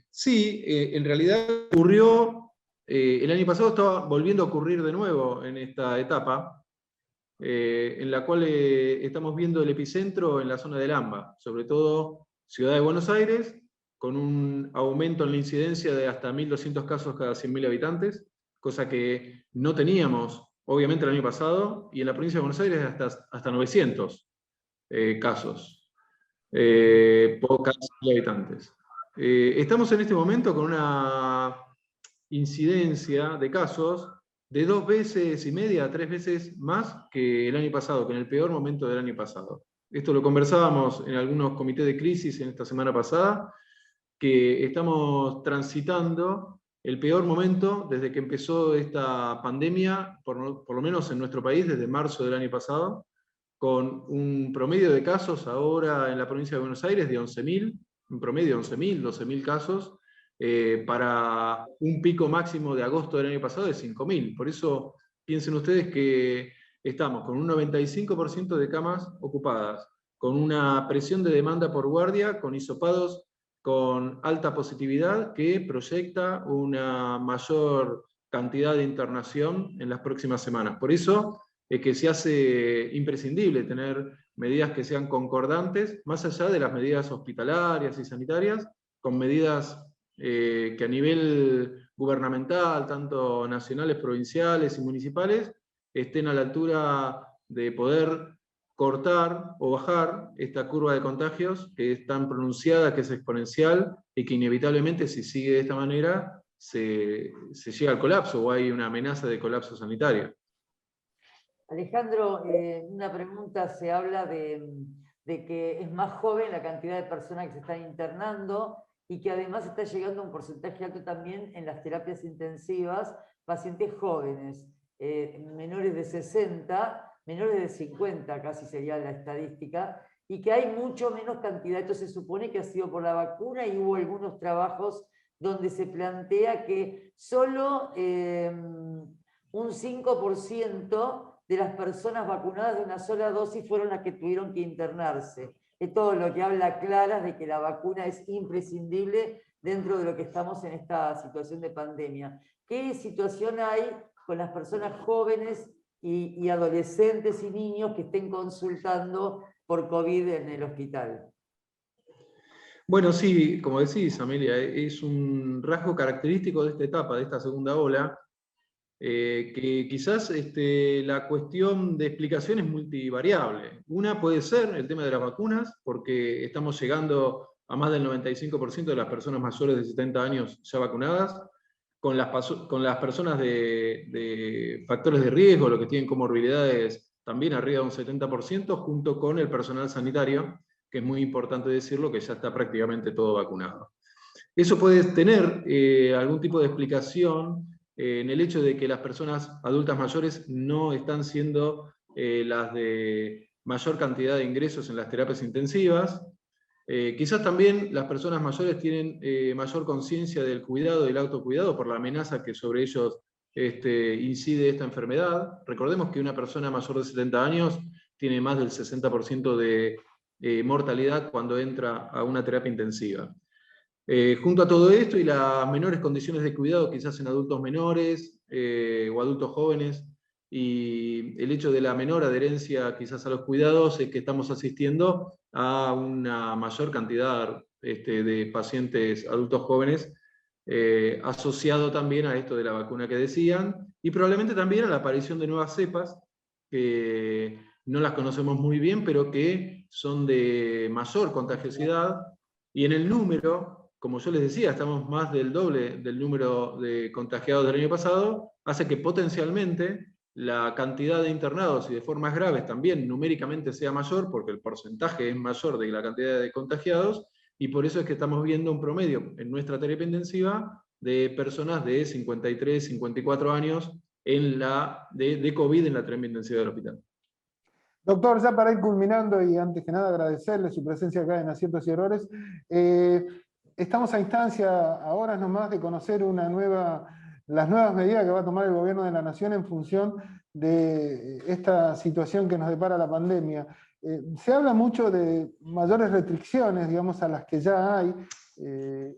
Sí, en realidad ocurrió, el año pasado estaba volviendo a ocurrir de nuevo en esta etapa, en la cual estamos viendo el epicentro en la zona del AMBA, sobre todo Ciudad de Buenos Aires, con un aumento en la incidencia de hasta 1.200 casos cada 100.000 habitantes, cosa que no teníamos, obviamente, el año pasado, y en la provincia de Buenos Aires hasta 900 casos por cada 100.000 habitantes. Estamos en este momento con una incidencia de casos de 2,5 veces a 3 veces más que el año pasado, que en el peor momento del año pasado. Esto lo conversábamos en algunos comités de crisis en esta semana pasada, que estamos transitando el peor momento desde que empezó esta pandemia, por lo menos en nuestro país, desde marzo del año pasado, con un promedio de casos ahora en la provincia de Buenos Aires de 11.000, un promedio de 11.000, 12.000 casos, para un pico máximo de agosto del año pasado de 5.000. Por eso piensen ustedes que estamos con un 95% de camas ocupadas, con una presión de demanda por guardia, con hisopados con alta positividad, que proyecta una mayor cantidad de internación en las próximas semanas. Por eso es que se hace imprescindible tener medidas que sean concordantes, más allá de las medidas hospitalarias y sanitarias, con medidas que a nivel gubernamental, tanto nacionales, provinciales y municipales, estén a la altura de poder cortar o bajar esta curva de contagios que es tan pronunciada, que es exponencial, y que inevitablemente, si sigue de esta manera, se llega al colapso, o hay una amenaza de colapso sanitario. Alejandro, una pregunta, se habla de que es más joven la cantidad de personas que se están internando, y que además está llegando a un porcentaje alto también en las terapias intensivas, pacientes jóvenes, menores de 60, menores de 50 casi sería la estadística, y que hay mucho menos cantidad. Esto se supone que ha sido por la vacuna, y hubo algunos trabajos donde se plantea que solo un 5% de las personas vacunadas de una sola dosis fueron las que tuvieron que internarse. Es todo lo que habla claras de que la vacuna es imprescindible dentro de lo que estamos en esta situación de pandemia. ¿Qué situación hay con las personas jóvenes y adolescentes y niños que estén consultando por COVID en el hospital. Bueno, sí, como decís, Amelia, es un rasgo característico de esta etapa, de esta segunda ola, que quizás la cuestión de explicación es multivariable. Una puede ser el tema de las vacunas, porque estamos llegando a más del 95% de las personas mayores de 70 años ya vacunadas, con las personas de factores de riesgo, los que tienen comorbilidades también arriba de un 70%, junto con el personal sanitario, que es muy importante decirlo, que ya está prácticamente todo vacunado. Eso puede tener algún tipo de explicación en el hecho de que las personas adultas mayores no están siendo las de mayor cantidad de ingresos en las terapias intensivas. Quizás también las personas mayores tienen mayor conciencia del cuidado, del autocuidado, por la amenaza que sobre ellos incide esta enfermedad. Recordemos que una persona mayor de 70 años tiene más del 60% de mortalidad cuando entra a una terapia intensiva. Junto a todo esto y las menores condiciones de cuidado, quizás en adultos menores o adultos jóvenes, y el hecho de la menor adherencia quizás a los cuidados, es que estamos asistiendo a una mayor cantidad de pacientes adultos jóvenes, asociado también a esto de la vacuna que decían, y probablemente también a la aparición de nuevas cepas, que no las conocemos muy bien, pero que son de mayor contagiosidad, y en el número, como yo les decía, estamos más del doble del número de contagiados del año pasado, hace que potencialmente la cantidad de internados y de formas graves también numéricamente sea mayor, porque el porcentaje es mayor de la cantidad de contagiados, y por eso es que estamos viendo un promedio en nuestra terapia intensiva de personas de 53, 54 años de COVID en la terapia intensiva del hospital. Doctor, ya para ir culminando y antes que nada agradecerle su presencia acá en Aciertos y Errores, estamos a instancia, a horas nomás, de conocer las nuevas medidas que va a tomar el gobierno de la Nación en función de esta situación que nos depara la pandemia. Se habla mucho de mayores restricciones, digamos, a las que ya hay.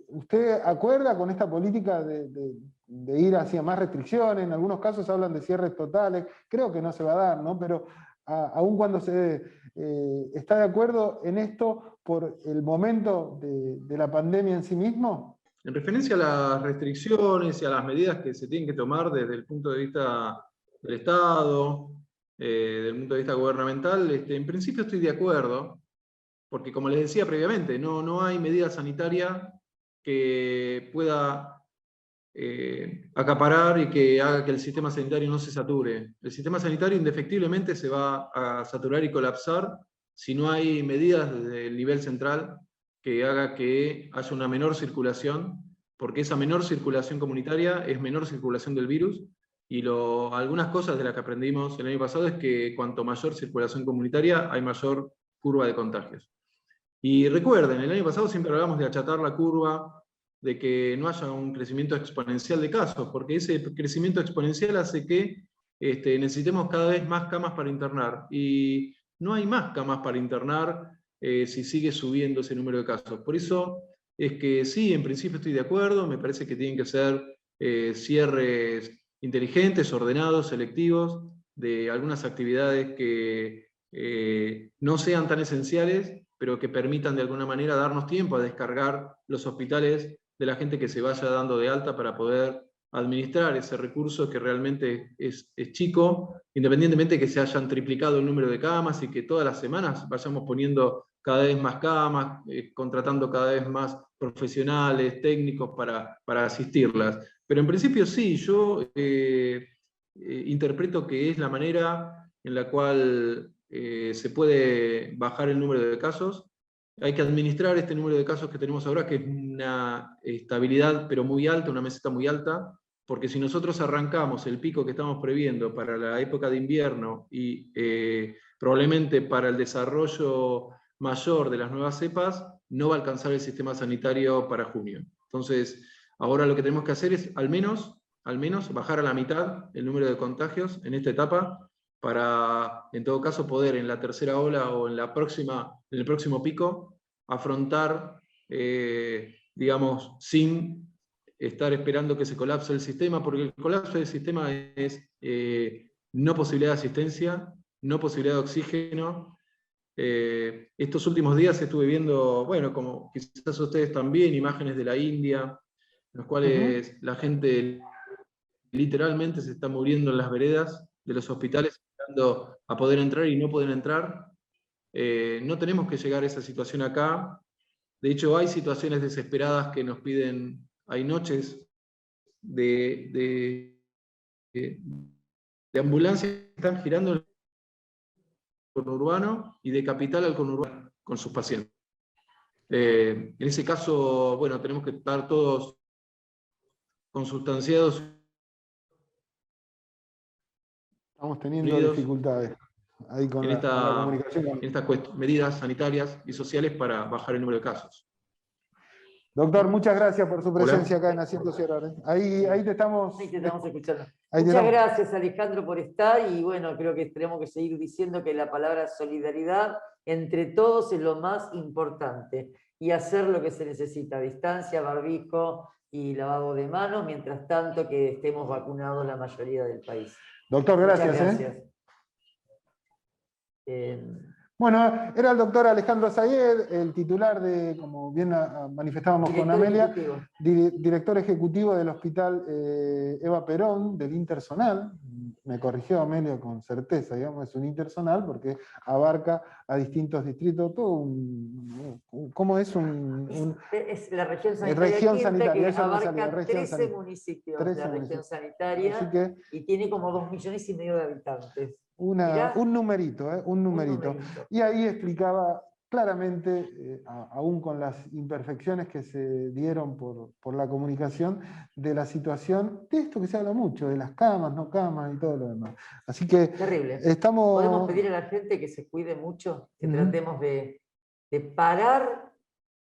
¿Usted acuerda con esta política de ir hacia más restricciones? En algunos casos hablan de cierres totales, creo que no se va a dar, ¿no? Pero aun cuando se está de acuerdo en esto por el momento de la pandemia en sí mismo. En referencia a las restricciones y a las medidas que se tienen que tomar desde el punto de vista del Estado, desde el punto de vista gubernamental, en principio estoy de acuerdo, porque como les decía previamente, no hay medida sanitaria que pueda acaparar y que haga que el sistema sanitario no se sature. El sistema sanitario indefectiblemente se va a saturar y colapsar si no hay medidas desde el nivel central que haga que haya una menor circulación, porque esa menor circulación comunitaria es menor circulación del virus, y algunas cosas de las que aprendimos el año pasado es que cuanto mayor circulación comunitaria hay mayor curva de contagios. Y recuerden, el año pasado siempre hablamos de achatar la curva, de que no haya un crecimiento exponencial de casos, porque ese crecimiento exponencial hace que necesitemos cada vez más camas para internar, y no hay más camas para internar si sigue subiendo ese número de casos. Por eso es que sí, en principio estoy de acuerdo, me parece que tienen que ser cierres inteligentes, ordenados, selectivos, de algunas actividades que no sean tan esenciales, pero que permitan de alguna manera darnos tiempo a descargar los hospitales de la gente que se vaya dando de alta para poder administrar ese recurso que realmente es chico, independientemente de que se hayan triplicado el número de camas y que todas las semanas vayamos poniendo cada vez más camas, contratando cada vez más profesionales, técnicos para asistirlas. Pero en principio sí, yo interpreto que es la manera en la cual se puede bajar el número de casos. Hay que administrar este número de casos que tenemos ahora, que es una estabilidad pero muy alta, una meseta muy alta, porque si nosotros arrancamos el pico que estamos previendo para la época de invierno y probablemente para el desarrollo mayor de las nuevas cepas, no va a alcanzar el sistema sanitario para junio. Entonces, ahora lo que tenemos que hacer es al menos bajar a la mitad el número de contagios en esta etapa, para, en todo caso, poder en la tercera ola o en el próximo pico, afrontar, digamos, sin estar esperando que se colapse el sistema, porque el colapso del sistema es no posibilidad de asistencia, no posibilidad de oxígeno, Estos últimos días estuve viendo, bueno, como quizás ustedes también, imágenes de la India, en las cuales la gente literalmente se está muriendo en las veredas de los hospitales, esperando a poder entrar y no poder entrar. No tenemos que llegar a esa situación acá. De hecho, hay situaciones desesperadas que nos piden, hay noches de ambulancias que están girando en el conurbano y de capital al conurbano con sus pacientes. En ese caso, bueno, tenemos que estar todos consustanciados. Estamos teniendo dificultades ahí con la comunicación. En estas medidas sanitarias y sociales para bajar el número de casos. Doctor, muchas gracias por su presencia acá en Haciendo Cerrar. Ahí te estamos... Ahí te estamos escuchando. Ahí Muchas gracias, Alejandro, por estar, y bueno, creo que tenemos que seguir diciendo que la palabra solidaridad entre todos es lo más importante, y hacer lo que se necesita: distancia, barbijo y lavado de manos, mientras tanto que estemos vacunados la mayoría del país. Doctor, gracias. Muchas gracias. Bueno, era el doctor Alejandro Sayed, el titular de, como bien manifestábamos con Amelia, director ejecutivo del Hospital Eva Perón, del Intersonal. Me corrigió Amelia con certeza, digamos, es un intersonal porque abarca a distintos distritos, todo ¿cómo es? Es la región sanitaria, que abarca 13 municipios, 13 la región sanitaria, y tiene como 2,5 millones de habitantes. Un numerito. Y ahí explicaba claramente, aún con las imperfecciones que se dieron por la comunicación, de la situación, de esto que se habla mucho, de las camas, no camas y todo lo demás. Así que terrible. Estamos... Podemos pedir a la gente que se cuide mucho, que tratemos de parar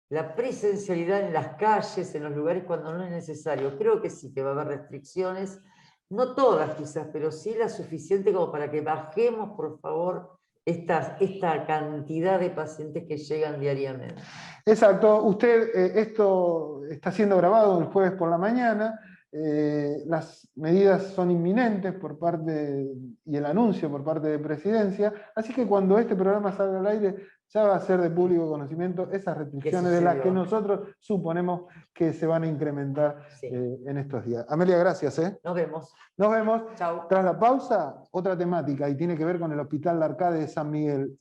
la presencialidad en las calles, en los lugares cuando no es necesario. Creo que sí, que va a haber restricciones. No todas quizás, pero sí la suficiente como para que bajemos, por favor, esta cantidad de pacientes que llegan diariamente. Exacto. Usted, esto está siendo grabado el jueves por la mañana. Las medidas son inminentes por parte, y el anuncio por parte de Presidencia, así que cuando este programa salga al aire ya va a ser de público conocimiento esas restricciones de las que nosotros suponemos que se van a incrementar en estos días. Amelia, gracias. Nos vemos. Nos vemos. Chau. Tras la pausa, otra temática, y tiene que ver con el Hospital Larcade de San Miguel.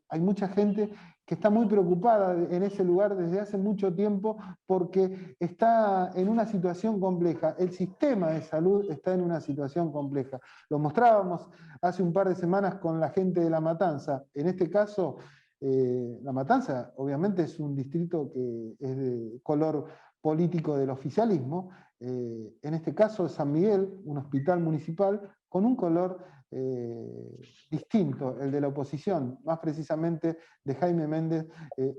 Hay mucha gente que está muy preocupada en ese lugar desde hace mucho tiempo porque está en una situación compleja. El sistema de salud está en una situación compleja. Lo mostrábamos hace un par de semanas con la gente de La Matanza. En este caso, La Matanza obviamente es un distrito que es de color político del oficialismo. En este caso, San Miguel, un hospital municipal con un color distinto, el de la oposición, más precisamente de Jaime Méndez,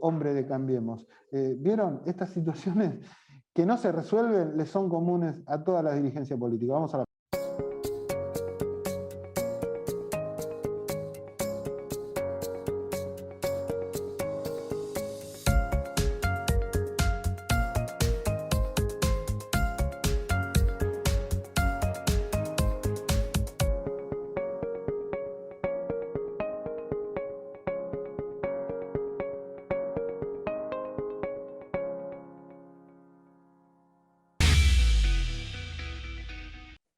hombre de Cambiemos. ¿Vieron? Estas situaciones que no se resuelven les son comunes a toda la dirigencia política. Vamos a la...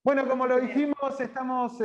Bueno, como lo dijimos, estamos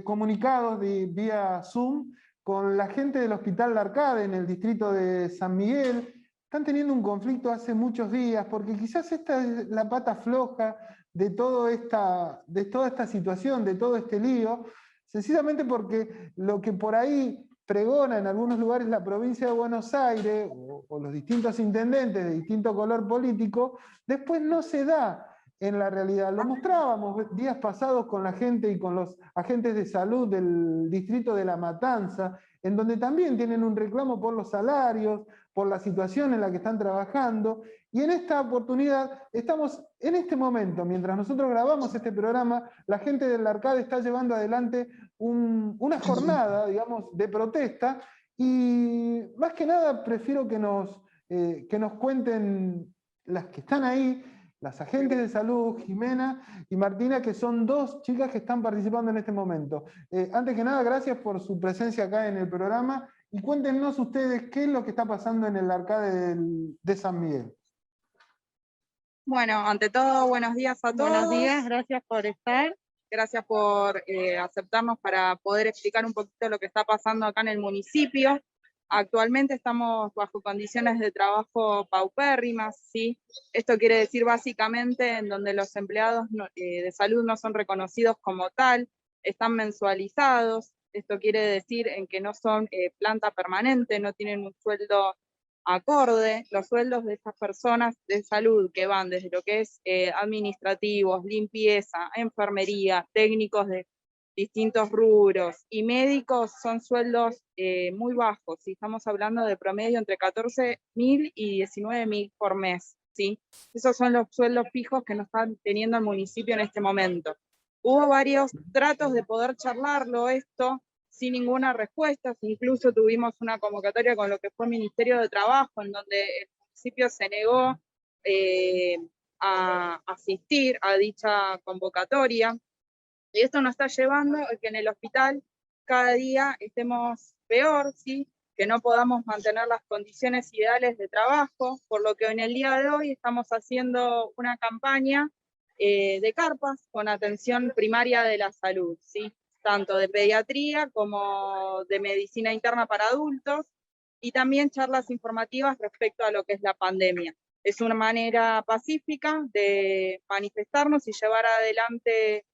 comunicados vía Zoom con la gente del Hospital Larcade en el distrito de San Miguel. Están teniendo un conflicto hace muchos días, porque quizás esta es la pata floja de toda esta situación, de todo este lío, sencillamente porque lo que por ahí pregona en algunos lugares la provincia de Buenos Aires, o los distintos intendentes de distinto color político, después no se da en la realidad. Lo mostrábamos días pasados con la gente y con los agentes de salud del distrito de La Matanza, en donde también tienen un reclamo por los salarios, por la situación en la que están trabajando, y en esta oportunidad estamos en este momento, mientras nosotros grabamos este programa, la gente del Larcade está llevando adelante una jornada, digamos, de protesta, y más que nada prefiero que nos cuenten las que están ahí, las agentes de salud, Jimena y Martina, que son dos chicas que están participando en este momento. Antes que nada, gracias por su presencia acá en el programa, y cuéntenos ustedes qué es lo que está pasando en el arcade de San Miguel. Bueno, ante todo, buenos días a todos. Buenos días, gracias por estar. Gracias por aceptarnos para poder explicar un poquito lo que está pasando acá en el municipio. Actualmente estamos bajo condiciones de trabajo paupérrimas, ¿sí? Esto quiere decir básicamente en donde los empleados de salud no son reconocidos como tal, están mensualizados. Esto quiere decir en que no son planta permanente, no tienen un sueldo acorde. Los sueldos de estas personas de salud que van desde lo que es administrativos, limpieza, enfermería, técnicos de distintos rubros y médicos son sueldos muy bajos, ¿sí? Estamos hablando de promedio entre 14.000 y 19.000 por mes, ¿sí? Esos son los sueldos fijos que nos están teniendo el municipio en este momento. Hubo varios tratos de poder charlarlo esto, sin ninguna respuesta, incluso tuvimos una convocatoria con lo que fue el Ministerio de Trabajo, en donde el municipio se negó a asistir a dicha convocatoria, y esto nos está llevando a que en el hospital cada día estemos peor, ¿sí? Que no podamos mantener las condiciones ideales de trabajo, por lo que en el día de hoy estamos haciendo una campaña de carpas con atención primaria de la salud, ¿sí? Tanto de pediatría como de medicina interna para adultos, y también charlas informativas respecto a lo que es la pandemia. Es una manera pacífica de manifestarnos y llevar adelante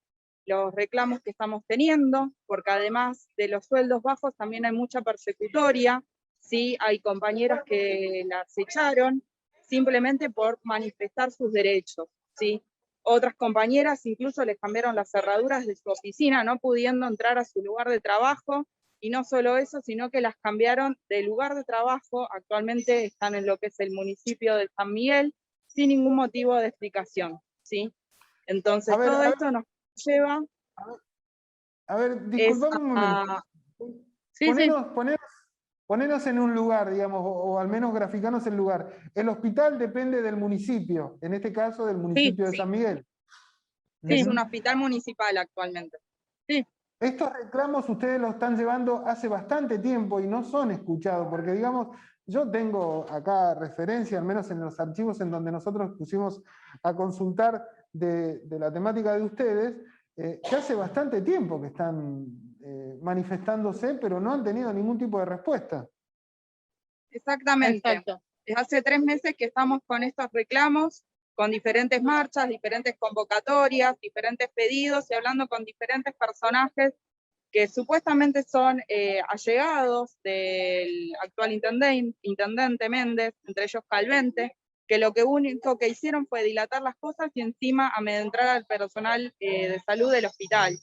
los reclamos que estamos teniendo, porque además de los sueldos bajos también hay mucha persecutoria, ¿sí? Hay compañeros que las echaron simplemente por manifestar sus derechos, ¿sí? Otras compañeras incluso les cambiaron las cerraduras de su oficina, no pudiendo entrar a su lugar de trabajo, y no solo eso, sino que las cambiaron de lugar de trabajo. Actualmente están en lo que es el municipio de San Miguel, sin ningún motivo de explicación, ¿sí? Entonces todo esto nos lleva... A ver, disculpame un momento. Ponenos en un lugar, digamos, o al menos graficanos el lugar. El hospital depende del municipio, en este caso del municipio de San Miguel. Sí, es un hospital municipal actualmente. Sí. Estos reclamos ustedes los están llevando hace bastante tiempo y no son escuchados, porque digamos, yo tengo acá referencia, al menos en los archivos en donde nosotros pusimos a consultar de la temática de ustedes, que hace bastante tiempo que están manifestándose, pero no han tenido ningún tipo de respuesta. Exactamente. Exacto. Hace 3 meses que estamos con estos reclamos, con diferentes marchas, diferentes convocatorias, diferentes pedidos, y hablando con diferentes personajes que supuestamente son allegados del actual intendente Méndez, entre ellos Calvente, que lo único que hicieron fue dilatar las cosas y encima amedrentar al personal de salud del hospital.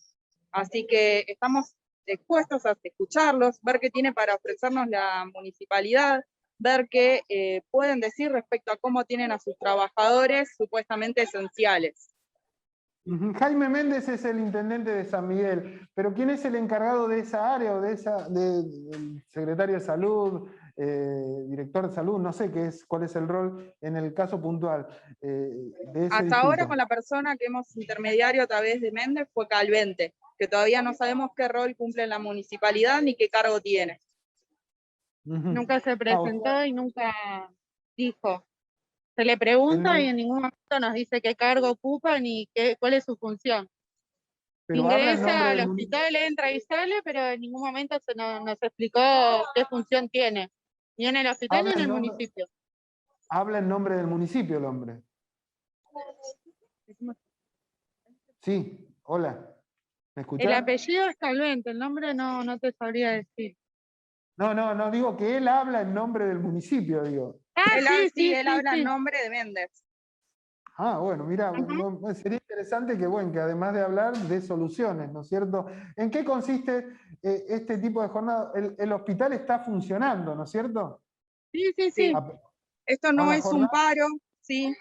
Así que estamos dispuestos a escucharlos, ver qué tiene para ofrecernos la municipalidad, ver qué pueden decir respecto a cómo tienen a sus trabajadores supuestamente esenciales. Jaime Méndez es el intendente de San Miguel, pero ¿quién es el encargado de esa área o del secretario de salud, director de salud? No sé cuál es el rol en el caso puntual de ese Hasta distrito. ahora con la persona que hemos intermediario a través de Méndez fue Calvente, que todavía no sabemos qué rol cumple en la municipalidad ni qué cargo tiene. Nunca se presentó y nunca dijo. Se le pregunta y en ningún momento nos dice qué cargo ocupa ni cuál es su función. Ingresa al hospital, entra y sale, pero en ningún momento nos explicó qué función tiene, ni en el hospital ni en el municipio. Habla en nombre del municipio el hombre. Sí, hola. ¿Me escuchás? El apellido es Calvente, el nombre no te sabría decir. No, digo que él habla en nombre del municipio, digo. Él habla en nombre de Méndez. Ah, bueno, mira, sería interesante que además de hablar de soluciones, ¿no es cierto? ¿En qué consiste este tipo de jornada? El hospital está funcionando, ¿no es cierto? Sí. Esto no es un paro, sí.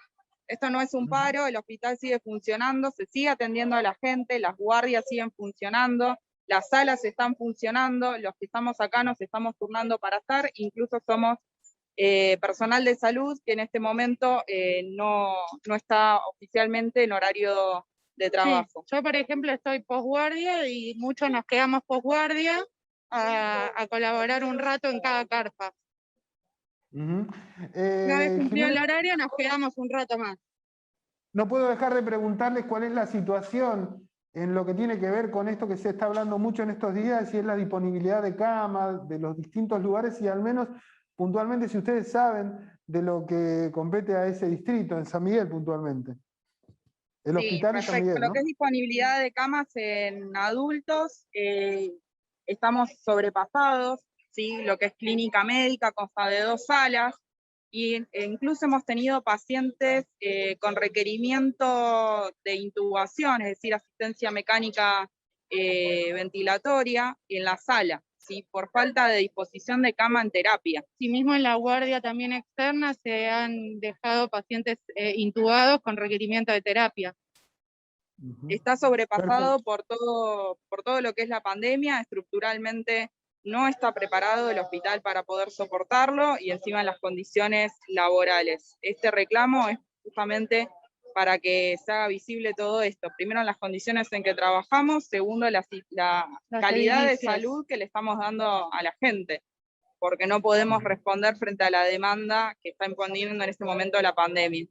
Esto no es un paro, el hospital sigue funcionando, se sigue atendiendo a la gente, las guardias siguen funcionando, las salas están funcionando, los que estamos acá nos estamos turnando para estar, incluso somos personal de salud que en este momento no está oficialmente en horario de trabajo. Sí. Yo, por ejemplo, estoy posguardia y muchos nos quedamos posguardia a colaborar un rato en cada carpa. Ujú. Una vez cumplido el Jimena, horario, nos quedamos un rato más. no puedo dejar de preguntarles cuál es la situación en lo que tiene que ver con esto que se está hablando mucho en estos días, y es la disponibilidad de camas de los distintos lugares, y al menos puntualmente si ustedes saben de lo que compete a ese distrito, en San Miguel puntualmente. El Sí, hospital de San respecto Miguel, a lo ¿no? que es disponibilidad de camas en adultos, estamos sobrepasados, ¿sí? Lo que es clínica médica consta de 2 salas, e incluso hemos tenido pacientes con requerimiento de intubación, es decir, asistencia mecánica ventilatoria en la sala, ¿sí? Por falta de disposición de cama en terapia. Sí, mismo en la guardia también externa se han dejado pacientes intubados con requerimiento de terapia. Está sobrepasado por todo lo que es la pandemia, estructuralmente no está preparado el hospital para poder soportarlo, y encima en las condiciones laborales. Este reclamo es justamente para que se haga visible todo esto. Primero, en las condiciones en que trabajamos; segundo, la calidad de salud que le estamos dando a la gente, porque no podemos responder frente a la demanda que está imponiendo en este momento la pandemia.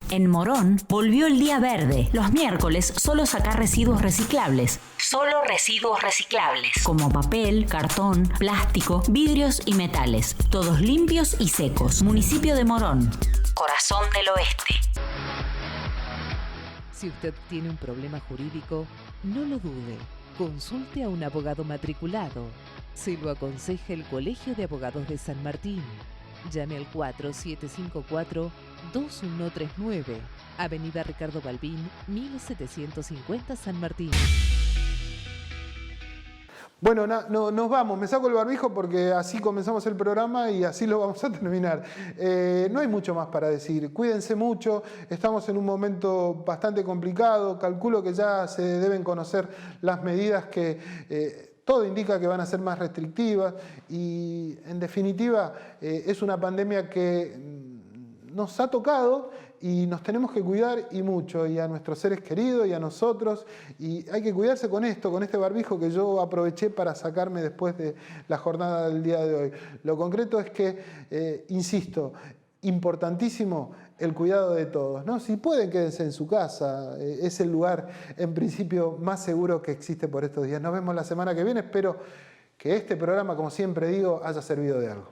En Morón volvió el día verde. Los miércoles solo sacar residuos reciclables. Solo residuos reciclables. Como papel, cartón, plástico, vidrios y metales. Todos limpios y secos. Municipio de Morón. Corazón del Oeste. Si usted tiene un problema jurídico, no lo dude. Consulte a un abogado matriculado. Se lo aconseja el Colegio de Abogados de San Martín. Llame al 4754-2139, Avenida Ricardo Balbín, 1750 San Martín. Bueno, nos vamos. Me saco el barbijo porque así comenzamos el programa y así lo vamos a terminar. No hay mucho más para decir. Cuídense mucho. Estamos en un momento bastante complicado. Calculo que ya se deben conocer las medidas que todo indica que van a ser más restrictivas, y en definitiva es una pandemia que nos ha tocado y nos tenemos que cuidar, y mucho, y a nuestros seres queridos y a nosotros, y hay que cuidarse con esto, con este barbijo que yo aproveché para sacarme después de la jornada del día de hoy. Lo concreto es que, insisto, importantísimo el cuidado de todos, ¿no? Si pueden, quédense en su casa, es el lugar en principio más seguro que existe por estos días. Nos vemos la semana que viene, espero que este programa, como siempre digo, haya servido de algo.